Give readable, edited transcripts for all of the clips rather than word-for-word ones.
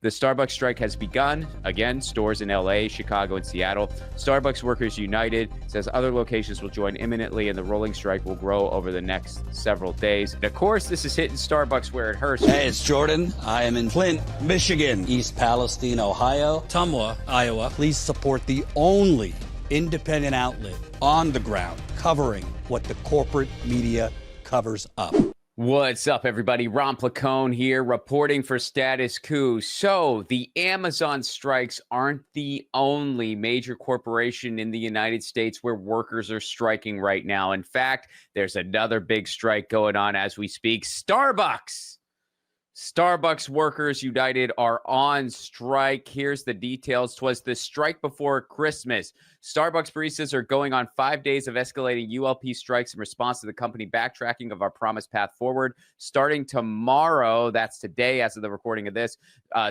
The Starbucks strike has begun. Again, stores in LA, Chicago, and Seattle. Starbucks Workers United says other locations will join imminently, and the rolling strike will grow over the next several days. And of course, this is hitting Starbucks where it hurts. Hey, it's Jordan. I am in Flint, Michigan, East Palestine, Ohio, Tumwa, Iowa. Please support the only independent outlet on the ground covering what the corporate media covers up. What's up, everybody? Ron Placone here, reporting for Status Coup. So, the Amazon strikes aren't the only major corporation in the United States where workers are striking right now. In fact, there's another big strike going on as we speak. Starbucks Workers United are on strike. Here's the details. 'Twas the strike before Christmas. Starbucks baristas are going on 5 days of escalating ULP strikes in response to the company backtracking of our promised path forward. Starting tomorrow, that's today as of the recording of this,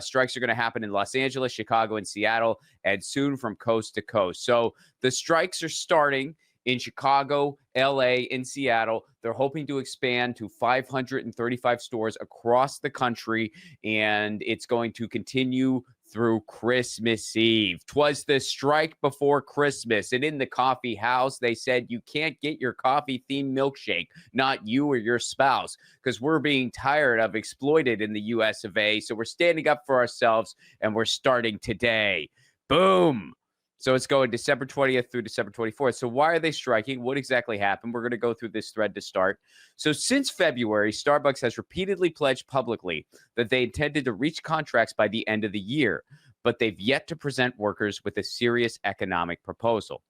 strikes are going to happen in Los Angeles, Chicago, and Seattle, and soon from coast to coast. So the strikes are starting in Chicago, LA, and Seattle. They're hoping to expand to 535 stores across the country, and it's going to continue through Christmas Eve. 'Twas the strike before Christmas, and in the coffee house, they said you can't get your coffee-themed milkshake, not you or your spouse, because we're being tired of exploited in the US of A, so we're standing up for ourselves, and we're starting today. Boom! So it's going December 20th through December 24th. So why are they striking? What exactly happened? We're going to go through this thread to start. So since February, Starbucks has repeatedly pledged publicly that they intended to reach contracts by the end of the year, but they've yet to present workers with a serious economic proposal.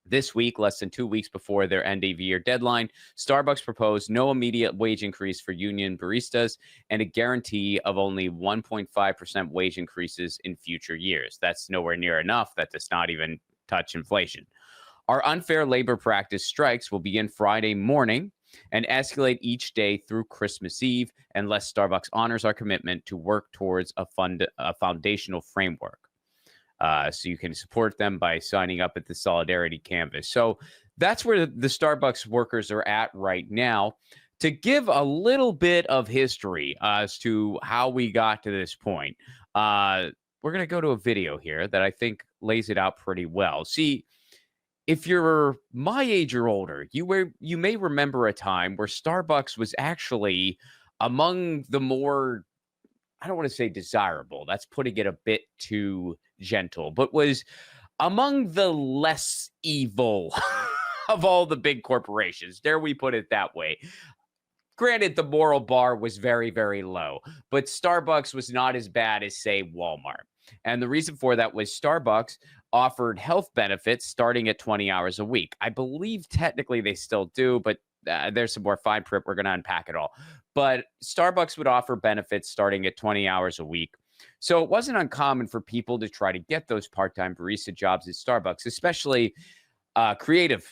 This week, less than 2 weeks before their end of year deadline, Starbucks proposed no immediate wage increase for union baristas and a guarantee of only 1.5% wage increases in future years. That's nowhere near enough. That does not even touch inflation. Our unfair labor practice strikes will begin Friday morning and escalate each day through Christmas Eve unless Starbucks honors our commitment to work towards a foundational framework. So you can support them by signing up at the Solidarity Canvas. So that's where the Starbucks workers are at right now. To give a little bit of history as to how we got to this point, we're going to go to a video here that I think lays it out pretty well. See, if you're my age or older, you may remember a time where Starbucks was actually among the more, I don't want to say desirable, that's putting it a bit too gentle, but was among the less evil of all the big corporations. Dare we put it that way? Granted, the moral bar was very, very low, but Starbucks was not as bad as, say, Walmart. And the reason for that was Starbucks offered health benefits starting at 20 hours a week. I believe technically they still do, but there's some more fine print. We're going to unpack it all. But Starbucks would offer benefits starting at 20 hours a week. So it wasn't uncommon for people to try to get those part-time barista jobs at Starbucks, especially creative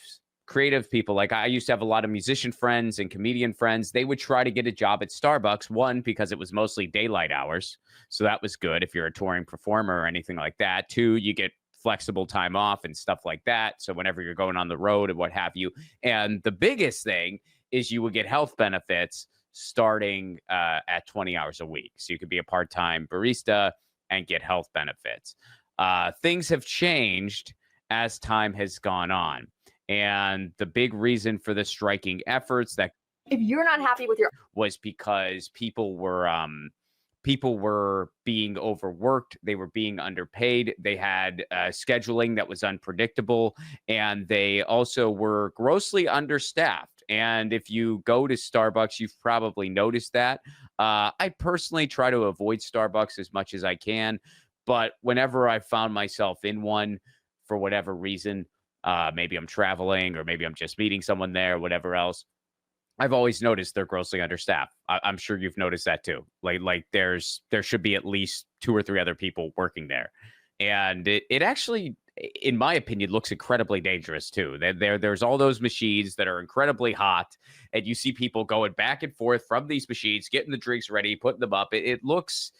people. Like I used to have a lot of musician friends and comedian friends. They would try to get a job at Starbucks, one, because it was mostly daylight hours. So that was good if you're a touring performer or anything like that. Two, you get flexible time off and stuff like that. So whenever you're going on the road and what have you. And the biggest thing is you would get health benefits starting at 20 hours a week. So you could be a part-time barista and get health benefits. Things have changed as time has gone on. And the big reason for the striking efforts that if you're not happy with your was because people were being overworked. They were being underpaid. They had scheduling that was unpredictable. And they also were grossly understaffed. And if you go to Starbucks, you've probably noticed that. I personally try to avoid Starbucks as much as I can. But whenever I found myself in one for whatever reason, maybe I'm traveling or maybe I'm just meeting someone there, whatever else, I've always noticed they're grossly understaffed. I'm sure you've noticed that too. Like there should be at least 2 or 3 other people working there. And it actually, in my opinion, looks incredibly dangerous too. There's all those machines that are incredibly hot, and you see people going back and forth from these machines, getting the drinks ready, putting them up. It looks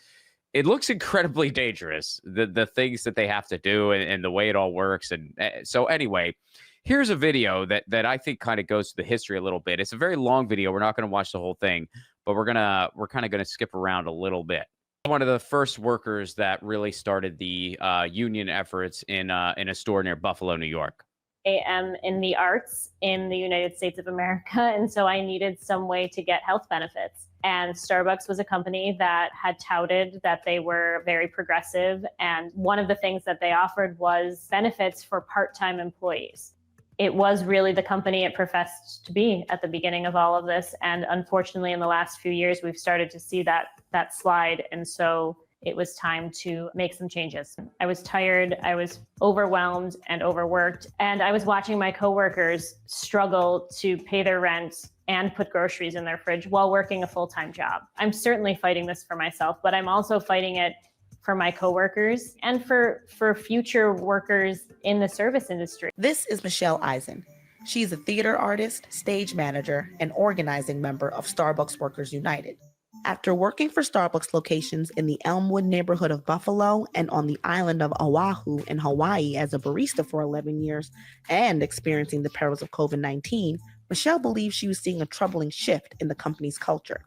incredibly dangerous, the things that they have to do and the way it all works. And so anyway, here's a video that I think kind of goes to the history a little bit. It's a very long video. We're not going to watch the whole thing, but we're kind of going to skip around a little bit. One of the first workers that really started the union efforts in a store near Buffalo, New York. I am in the arts in the United States of America, and so I needed some way to get health benefits. And Starbucks was a company that had touted that they were very progressive, and one of the things that they offered was benefits for part-time employees. It was really the company it professed to be at the beginning of all of this, and unfortunately in the last few years we've started to see that slide, and so it was time to make some changes. I was tired, I was overwhelmed and overworked, and I was watching my coworkers struggle to pay their rent and put groceries in their fridge while working a full-time job. I'm certainly fighting this for myself, but I'm also fighting it for my coworkers and for future workers in the service industry. This is Michelle Eisen. She's a theater artist, stage manager, and organizing member of Starbucks Workers United. After working for Starbucks locations in the Elmwood neighborhood of Buffalo and on the island of Oahu in Hawaii as a barista for 11 years and experiencing the perils of COVID-19, Michelle believes she was seeing a troubling shift in the company's culture.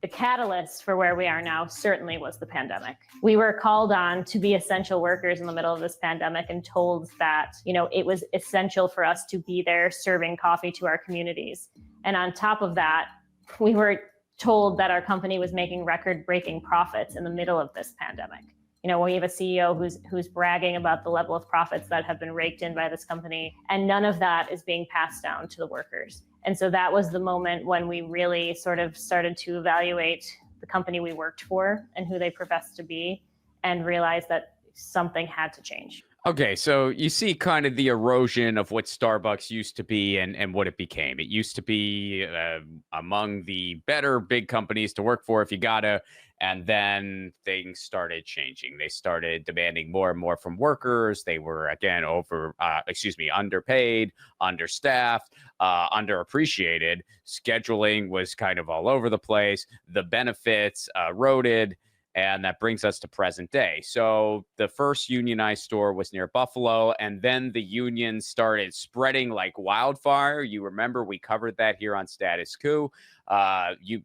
The catalyst for where we are now certainly was the pandemic. We were called on to be essential workers in the middle of this pandemic and told that, it was essential for us to be there serving coffee to our communities. And on top of that, we were told that our company was making record-breaking profits in the middle of this pandemic. We have a CEO who's bragging about the level of profits that have been raked in by this company, and none of that is being passed down to the workers. And so that was the moment when we really sort of started to evaluate the company we worked for and who they professed to be, and realized that something had to change. Okay, so you see kind of the erosion of what Starbucks used to be and what it became. It used to be among the better big companies to work for if you gotta, and then things started changing. They started demanding more and more from workers. They were, again, underpaid, understaffed, underappreciated. Scheduling was kind of all over the place. The benefits eroded. And that brings us to present day. So the first unionized store was near Buffalo, and then the union started spreading like wildfire. You remember we covered that here on Status Coup.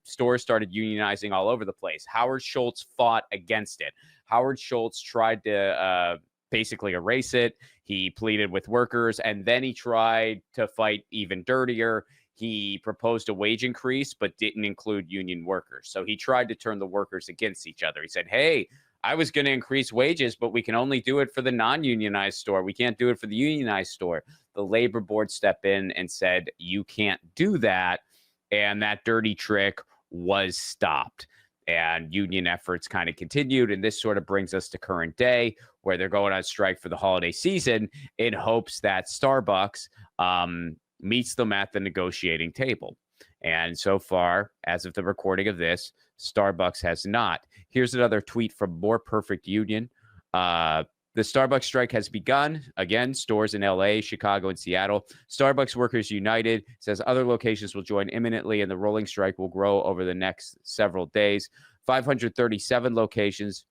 Stores started unionizing all over the place. Howard Schultz fought against it. Howard Schultz tried to basically erase it. He pleaded with workers, and then he tried to fight even dirtier. He proposed a wage increase, but didn't include union workers. So he tried to turn the workers against each other. He said, hey, I was going to increase wages, but we can only do it for the non-unionized store. We can't do it for the unionized store. The labor board stepped in and said, you can't do that. And that dirty trick was stopped. And union efforts kind of continued. And this sort of brings us to current day, where they're going on strike for the holiday season in hopes that Starbucks meets them at the negotiating table. And so far, as of the recording of this, Starbucks has not. Here's another tweet from More Perfect Union. The Starbucks strike has begun. Again, stores in LA, Chicago, and Seattle. Starbucks Workers United says other locations will join imminently, and the rolling strike will grow over the next several days. 537 locations.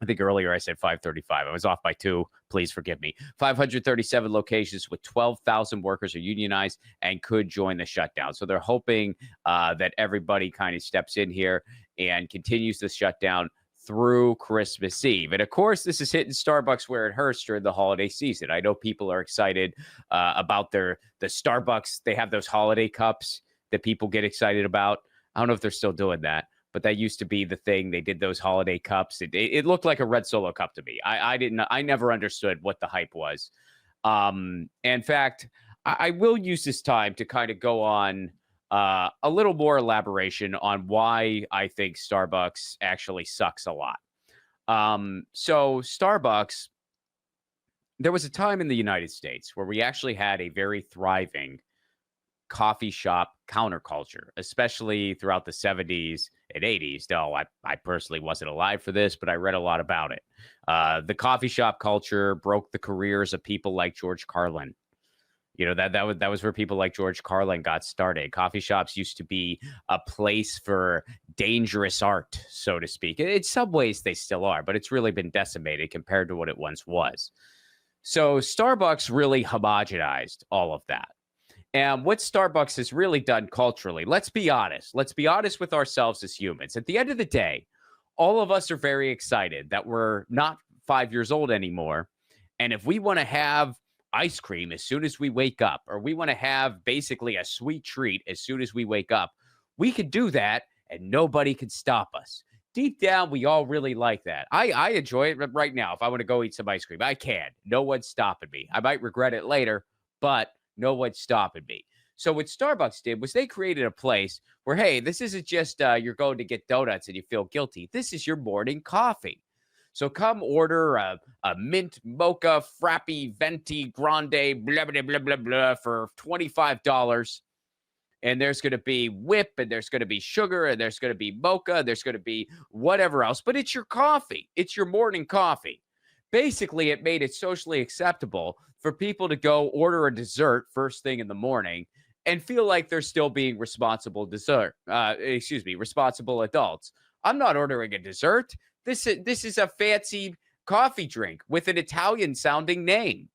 I think earlier I said 535. I was off by 2. Please forgive me. 537 locations with 12,000 workers are unionized and could join the shutdown. So they're hoping that everybody kind of steps in here and continues the shutdown through Christmas Eve. And of course, this is hitting Starbucks where it hurts during the holiday season. I know people are excited about the Starbucks. They have those holiday cups that people get excited about. I don't know if they're still doing that, but that used to be the thing. They did those holiday cups. It looked like a red Solo cup to me. I never understood what the hype was. In fact, I will use this time to kind of go on a little more elaboration on why I think Starbucks actually sucks a lot. So Starbucks, there was a time in the United States where we actually had a very thriving coffee shop counterculture, especially throughout the 70s and 80s. Though I personally wasn't alive for this, but I read a lot about it. The coffee shop culture broke the careers of people like George Carlin. That was where people like George Carlin got started. Coffee shops used to be a place for dangerous art, so to speak. In some ways, they still are, but it's really been decimated compared to what it once was. So Starbucks really homogenized all of that. And what Starbucks has really done culturally, let's be honest with ourselves as humans. At the end of the day, all of us are very excited that we're not 5 years old anymore. And if we want to have ice cream as soon as we wake up, or we want to have basically a sweet treat as soon as we wake up, we could do that and nobody can stop us. Deep down, we all really like that. I enjoy it right now. If I want to go eat some ice cream, I can. No one's stopping me. I might regret it later, but no one's stopping me. So what Starbucks did was they created a place where, hey, this isn't just you're going to get donuts and you feel guilty. This is your morning coffee. So come order a mint mocha frappy venti grande blah blah blah blah blah for $25. And there's going to be whip, and there's going to be sugar, and there's going to be mocha, and there's going to be whatever else. But it's your coffee. It's your morning coffee. Basically, it made it socially acceptable for people to go order a dessert first thing in the morning and feel like they're still being responsible responsible adults. I'm not ordering a dessert. This is a fancy coffee drink with an Italian sounding name.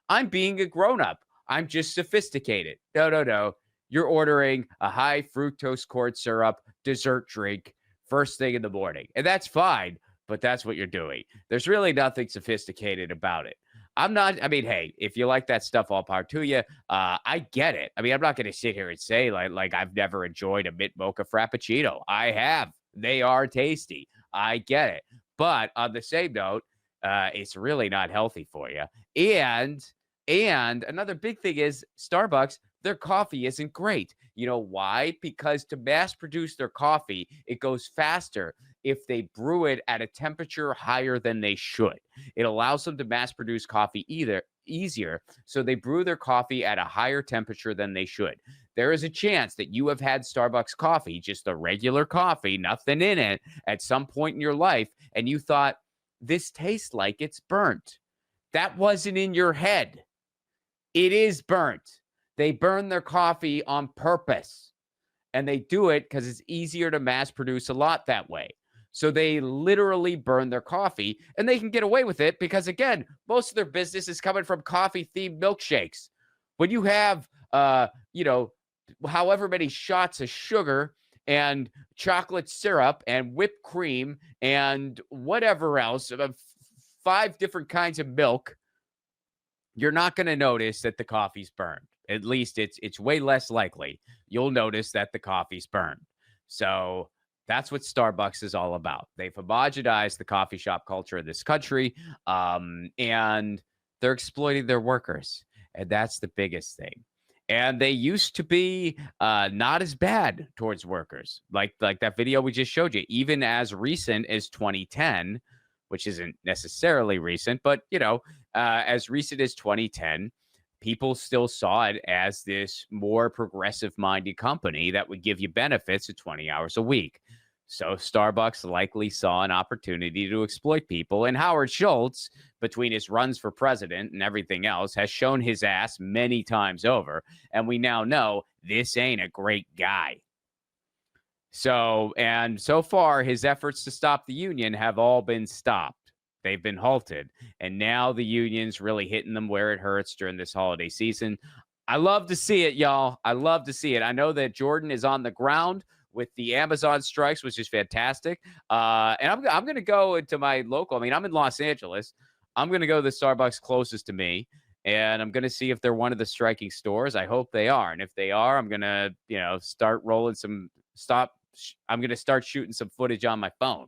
I'm being a grown-up. I'm just sophisticated. No. You're ordering a high fructose corn syrup dessert drink first thing in the morning. And that's fine, but that's what you're doing. There's really nothing sophisticated about it. Hey, if you like that stuff, all power to you. I get it. I mean, I'm not going to sit here and say like I've never enjoyed a mint mocha frappuccino. I have. They are tasty. I get it. But on the same note, it's really not healthy for you. And another big thing is Starbucks, their coffee isn't great. You know why? Because to mass produce their coffee, it goes faster if they brew it at a temperature higher than they should. It allows them to mass produce coffee easier. So they brew their coffee at a higher temperature than they should. There is a chance that you have had Starbucks coffee, just a regular coffee, nothing in it, at some point in your life, and you thought, this tastes like it's burnt. That wasn't in your head. It is burnt. They burn their coffee on purpose, and they do it because it's easier to mass produce a lot that way. So they literally burn their coffee, and they can get away with it because, again, most of their business is coming from coffee-themed milkshakes. When you have, however many shots of sugar and chocolate syrup and whipped cream and whatever else, 5 different kinds of milk, you're not going to notice that the coffee's burned. At least it's way less likely you'll notice that the coffee's burned. So that's what Starbucks is all about. They've homogenized the coffee shop culture in this country, and they're exploiting their workers. And that's the biggest thing. And they used to be not as bad towards workers. Like that video we just showed you, even as recent as 2010, which isn't necessarily recent, but, as recent as 2010, people still saw it as this more progressive-minded company that would give you benefits of 20 hours a week. So Starbucks likely saw an opportunity to exploit people. And Howard Schultz, between his runs for president and everything else, has shown his ass many times over. And we now know this ain't a great guy. So far, his efforts to stop the union have all been stopped. They've been halted. And now the union's really hitting them where it hurts during this holiday season. I love to see it, y'all. I love to see it. I know that Jordan is on the ground with the Amazon strikes, which is fantastic. And I'm going to go into my local. I mean, I'm in Los Angeles. I'm going to go to the Starbucks closest to me, and I'm going to see if they're one of the striking stores. I hope they are. And if they are, I'm going to, start rolling I'm going to start shooting some footage on my phone.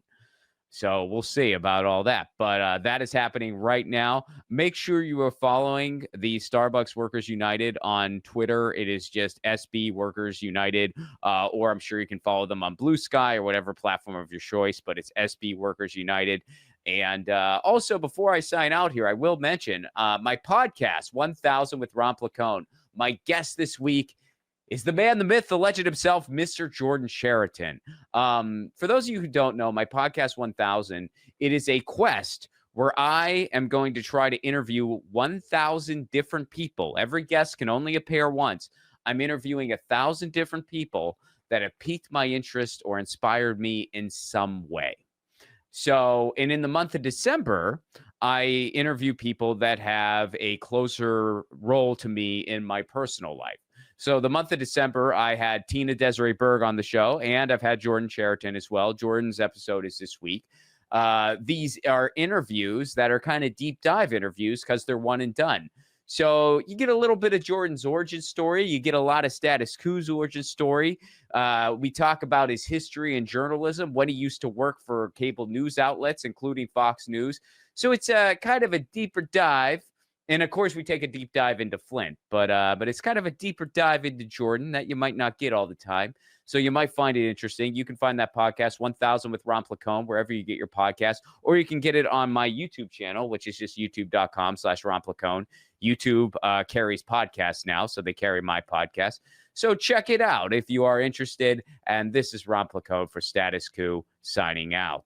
So we'll see about all that. But that is happening right now. Make sure you are following the Starbucks Workers United on Twitter. It is just SB Workers United, or I'm sure you can follow them on Blue Sky or whatever platform of your choice, but it's SB Workers United. And also, before I sign out here, I will mention my podcast, 1000 with Ron Placone. My guest this week is the man, the myth, the legend himself, Mr. Jordan Sheraton. For those of you who don't know, my podcast 1000, it is a quest where I am going to try to interview 1,000 different people. Every guest can only appear once. I'm interviewing 1,000 different people that have piqued my interest or inspired me in some way. So, and in the month of December, I interview people that have a closer role to me in my personal life. So the month of December, I had Tina Desiree Berg on the show, and I've had Jordan Cheriton as well. Jordan's episode is this week. These are interviews that are kind of deep dive interviews because they're one and done. So you get a little bit of Jordan's origin story. You get a lot of Status Coup's origin story. We talk about his history in journalism, when he used to work for cable news outlets, including Fox News. So it's kind of a deeper dive. And of course, we take a deep dive into Flint, but it's kind of a deeper dive into Jordan that you might not get all the time. So you might find it interesting. You can find that podcast, 1000 with Ron Placone, wherever you get your podcast, or you can get it on my YouTube channel, which is just youtube.com/Ron Placone. YouTube carries podcasts now, so they carry my podcast. So check it out if you are interested. And this is Ron Placone for Status Coup signing out.